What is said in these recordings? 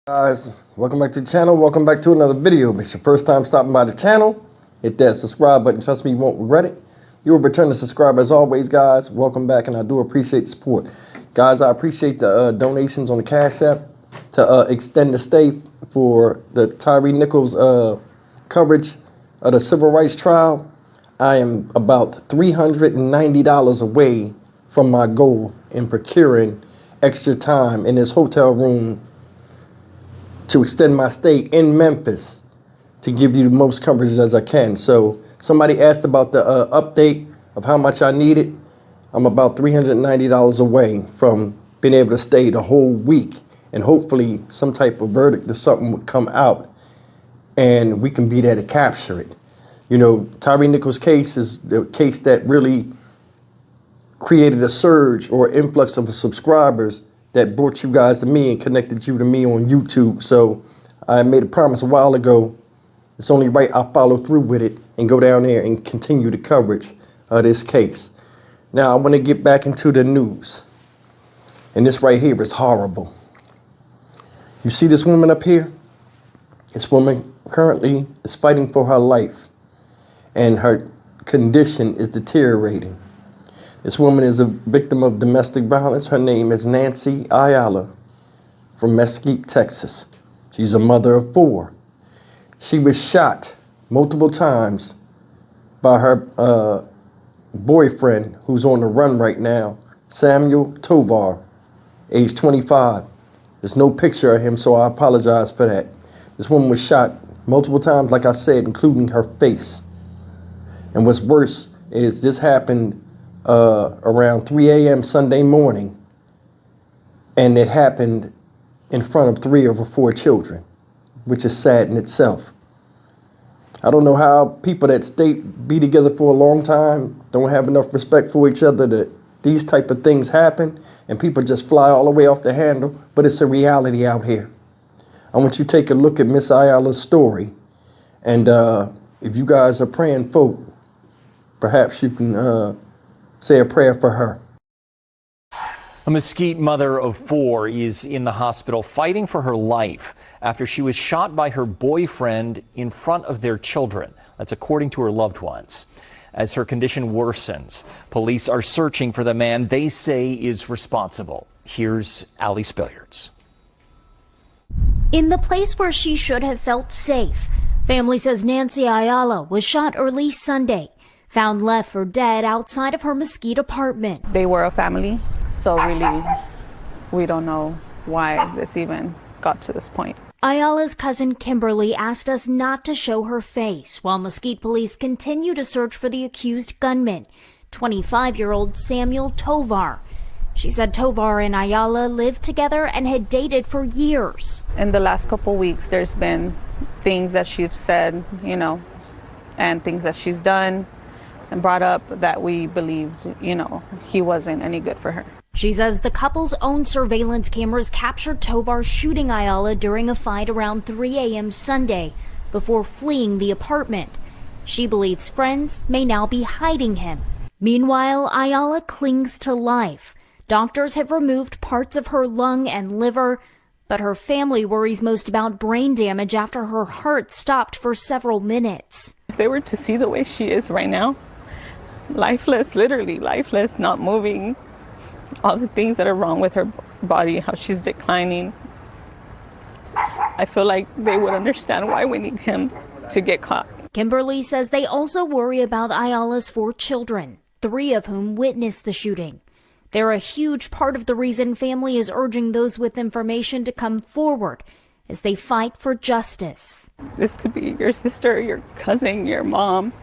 Guys, welcome back to the channel. Welcome back to another video. If it's your first time stopping by the channel, hit that subscribe button. Trust me, you won't regret it. You're a returning subscriber as always, guys. Welcome back, and I do appreciate the support. Guys, I appreciate the donations on the Cash App to extend the stay for the Tyree Nichols coverage of the civil rights trial. I am about $390 away from my goal in procuring extra time in this hotel room to extend my stay in Memphis to give you the most coverage as I can. So somebody asked about the update of how much I needed. I'm about $390 away from being able to stay the whole week, and hopefully some type of verdict or something would come out and we can be there to capture it. You know, Tyree Nichols' case is the case that really created a surge or influx of subscribers that brought you guys to me and connected you to me on YouTube. So I made a promise a while ago. It's only right I follow through with it and go down there and continue the coverage of this case. Now I want to get back into the news. And this right here is horrible. You see this woman up here? This woman currently is fighting for her life, and her condition is deteriorating. This woman is a victim of domestic violence. Her name is Nancy Ayala from Mesquite, Texas. She's a mother of 4. She was shot multiple times by her boyfriend, who's on the run right now, Samuel Tovar, age 25. There's no picture of him, so I apologize for that. This woman was shot multiple times, like I said, including her face. And what's worse is this happened around 3 a.m. Sunday morning, and it happened in front of 3 of her 4 children, which is sad in itself. I don't know how people that be together for a long time don't have enough respect for each other that these type of things happen and people just fly all the way off the handle, but it's a reality out here. I want you to take a look at Miss Ayala's story, and if you guys are praying folk, perhaps you can say a prayer for her. A Mesquite mother of 4 is in the hospital fighting for her life after she was shot by her boyfriend in front of their children. That's according to her loved ones. As her condition worsens, police are searching for the man they say is responsible. Here's Ali Spilliards. In the place where she should have felt safe, family says Nancy Ayala was shot early Sunday, found left for dead outside of her Mesquite apartment. They were a family, so really we don't know why this even got to this point. Ayala's cousin Kimberly asked us not to show her face while Mesquite police continue to search for the accused gunman, 25-year-old Samuel Tovar. She said Tovar and Ayala lived together and had dated for years. In the last couple weeks, there's been things that she's said, you know, and things that she's done and brought up that we believed, you know, he wasn't any good for her. She says the couple's own surveillance cameras captured Tovar shooting Ayala during a fight around 3 a.m. Sunday before fleeing the apartment. She believes friends may now be hiding him. Meanwhile, Ayala clings to life. Doctors have removed parts of her lung and liver, but her family worries most about brain damage after her heart stopped for several minutes. If they were to see the way she is right now, lifeless, literally lifeless, not moving, all the things that are wrong with her body, how she's declining, I feel like they would understand why we need him to get caught. Kimberly says they also worry about Ayala's 4 children, 3 of whom witnessed the shooting. They're a huge part of the reason family is urging those with information to come forward as they fight for justice. This could be your sister, your cousin, your mom.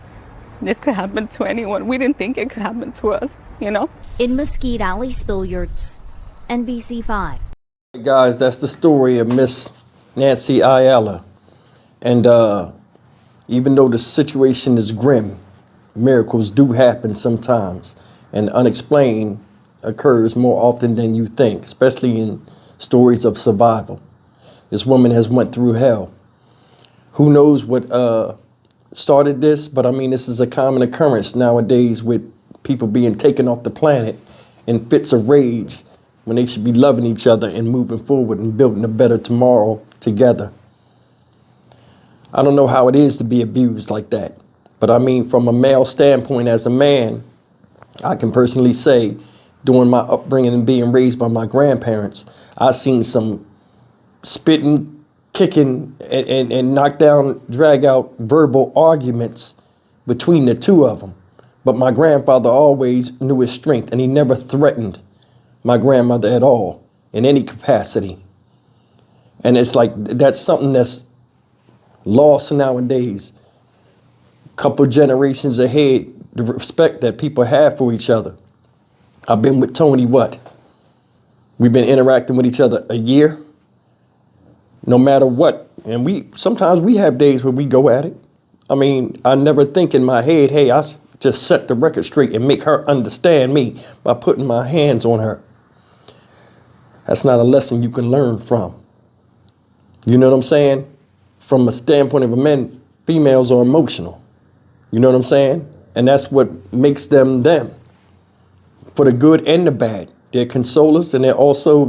This could happen to anyone. We didn't think it could happen to us, you know? In Mesquite, Ali Spilliards, NBC5. Hey guys, that's the story of Miss Nancy Ayala. And even though the situation is grim, miracles do happen sometimes, and unexplained occurs more often than you think, especially in stories of survival. This woman has went through hell. Who knows what started this, but I mean, this is a common occurrence nowadays with people being taken off the planet in fits of rage when they should be loving each other and moving forward and building a better tomorrow together. I don't know how it is to be abused like that. But I mean, from a male standpoint, as a man, I can personally say, during my upbringing and being raised by my grandparents, I seen some spitting, kicking, and knock down, drag out verbal arguments between the two of them. But my grandfather always knew his strength, and he never threatened my grandmother at all in any capacity. And it's like, that's something that's lost nowadays. Couple generations ahead, the respect that people have for each other. I've been with Tony, what? We've been interacting with each other a year, no matter what. And sometimes we have days where we go at it. I mean, I never think in my head, hey, I just set the record straight and make her understand me by putting my hands on her. That's not a lesson you can learn from. You know what I'm saying? From a standpoint of a man, females are emotional. You know what I'm saying? And that's what makes them them. For the good and the bad. They're consolers, and they're also,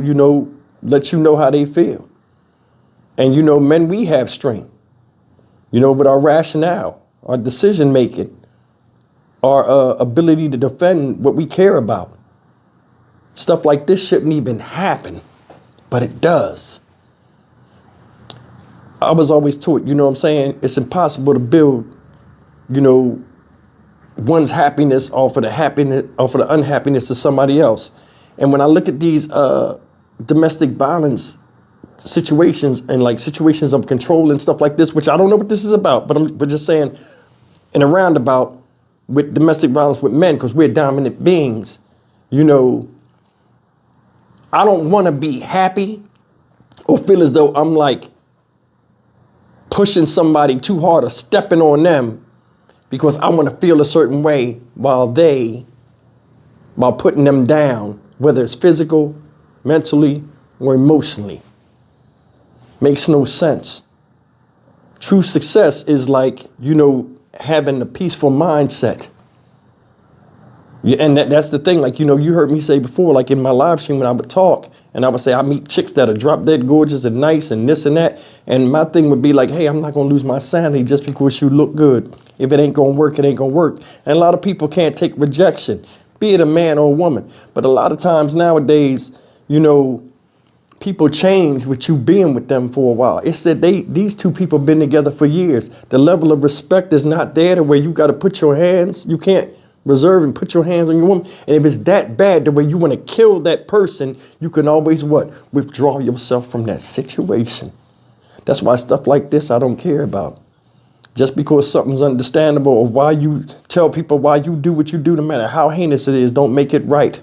let you know how they feel. And men, we have strength. With our rationale, our decision making, our ability to defend what we care about. Stuff like this shouldn't even happen, but it does. I was always taught, it's impossible to build, one's happiness off of the unhappiness of somebody else. And when I look at these domestic violence situations and like situations of control and stuff like this, which I don't know what this is about, but I'm just saying in a roundabout with domestic violence with men, because we're dominant beings, I don't want to be happy or feel as though I'm like pushing somebody too hard or stepping on them because I want to feel a certain way while putting them down, whether it's physical, mentally, or emotionally. Makes no sense. True success is like, having a peaceful mindset. And that's the thing, like, you heard me say before, like in my live stream when I would talk, and I would say I meet chicks that are drop dead gorgeous and nice and this and that. And my thing would be like, hey, I'm not going to lose my sanity just because you look good. If it ain't going to work, it ain't going to work. And a lot of people can't take rejection, be it a man or a woman. But a lot of times nowadays, people change with you being with them for a while. It's that these two people been together for years. The level of respect is not there to where you got to put your hands. You can't reserve and put your hands on your woman. And if it's that bad the way you want to kill that person, you can always what? Withdraw yourself from that situation. That's why stuff like this I don't care about. Just because something's understandable or why you tell people why you do what you do, no matter how heinous it is, don't make it right.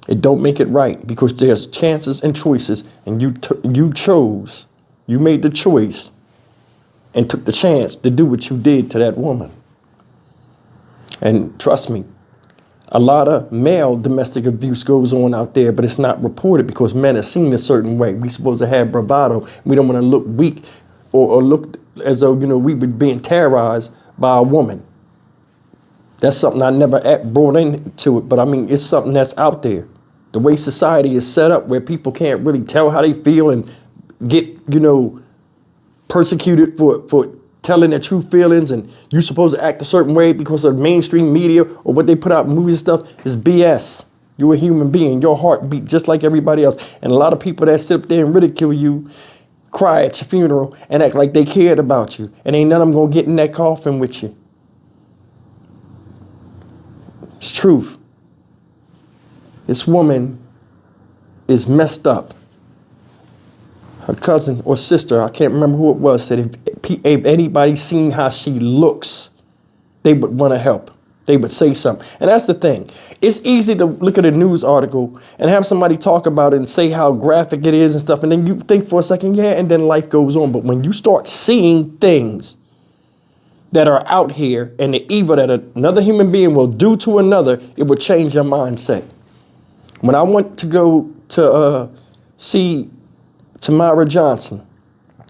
It don't make it right because there's chances and choices, and you chose, you made the choice and took the chance to do what you did to that woman. And trust me, a lot of male domestic abuse goes on out there, but it's not reported because men are seen a certain way. We're supposed to have bravado. We don't want to look weak or look as though, we were being terrorized by a woman. That's something I never brought into it, but I mean, it's something that's out there. The way society is set up where people can't really tell how they feel and get, persecuted for telling their true feelings, and you're supposed to act a certain way because of mainstream media or what they put out in movies and stuff is BS. You're a human being. Your heart beat just like everybody else. And a lot of people that sit up there and ridicule you, cry at your funeral and act like they cared about you. And ain't none of them gonna get in that coffin with you. It's truth. This woman is messed up. Her cousin or sister, I can't remember who it was, said if anybody seen how she looks, they would want to help. They would say something. And that's the thing. It's easy to look at a news article and have somebody talk about it and say how graphic it is and stuff. And then you think for a second, yeah, and then life goes on. But when you start seeing things that are out here and the evil that another human being will do to another, it will change your mindset. When I went to go to see Tamara Johnson,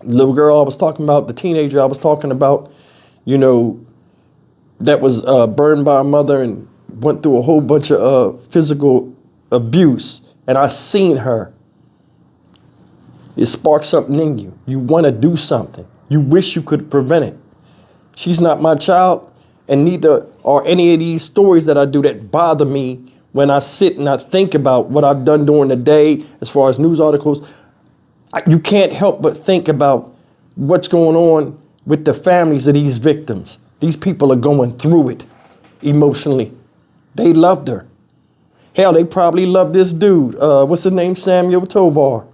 the little girl I was talking about, the teenager I was talking about, that was burned by a mother and went through a whole bunch of physical abuse. And I seen her It sparks something in you. You want to do something. You wish you could prevent it. She's not my child, and neither are any of these stories that I do that bother me when I sit and I think about what I've done during the day as far as news articles. You can't help but think about what's going on with the families of these victims. These people are going through it emotionally. They loved her. Hell, they probably loved this dude. What's his name? Samuel Tovar.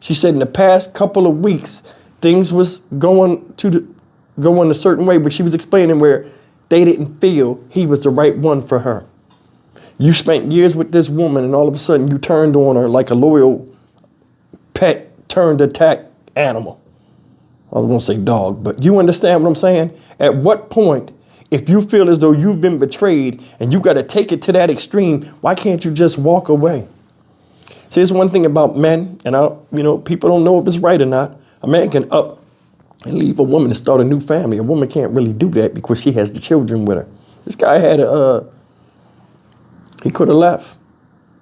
She said in the past couple of weeks, things was going a certain way, but she was explaining where they didn't feel he was the right one for her. You spent years with this woman, and all of a sudden you turned on her like a loyal pet turned attack animal. I was gonna say dog, but you understand what I'm saying? At what point, if you feel as though you've been betrayed and you gotta take it to that extreme, why can't you just walk away? See, there's one thing about men, and people don't know if it's right or not. A man can up and leave a woman to start a new family. A woman can't really do that because she has the children with her. This guy had he could have left,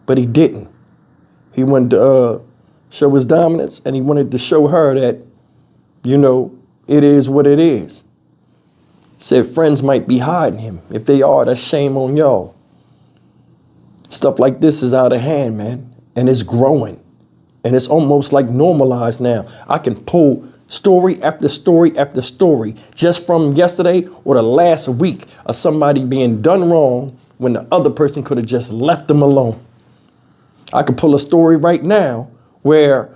but he didn't. He wanted to show his dominance, and he wanted to show her that, it is what it is. Said friends might be hiding him. If they are, that's shame on y'all. Stuff like this is out of hand, man, and it's growing. And it's almost like normalized now. I can pull story after story after story just from yesterday or the last week of somebody being done wrong when the other person could have just left them alone. I could pull a story right now where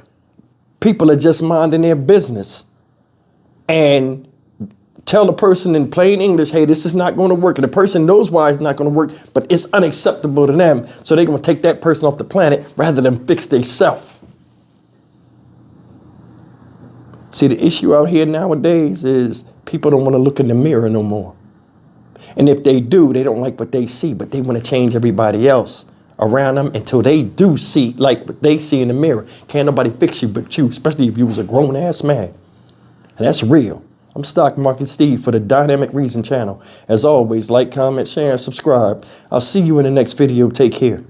people are just minding their business and tell the person in plain English, hey, this is not going to work. And the person knows why it's not going to work, but it's unacceptable to them. So they're going to take that person off the planet rather than fix themselves. See, the issue out here nowadays is people don't want to look in the mirror no more. And if they do, they don't like what they see, but they want to change everybody else around them until they do see like what they see in the mirror. Can't nobody fix you but you, especially if you was a grown-ass man. And that's real. I'm Stock Market Steve for the Dynamic Reason channel. As always, like, comment, share, and subscribe. I'll see you in the next video. Take care.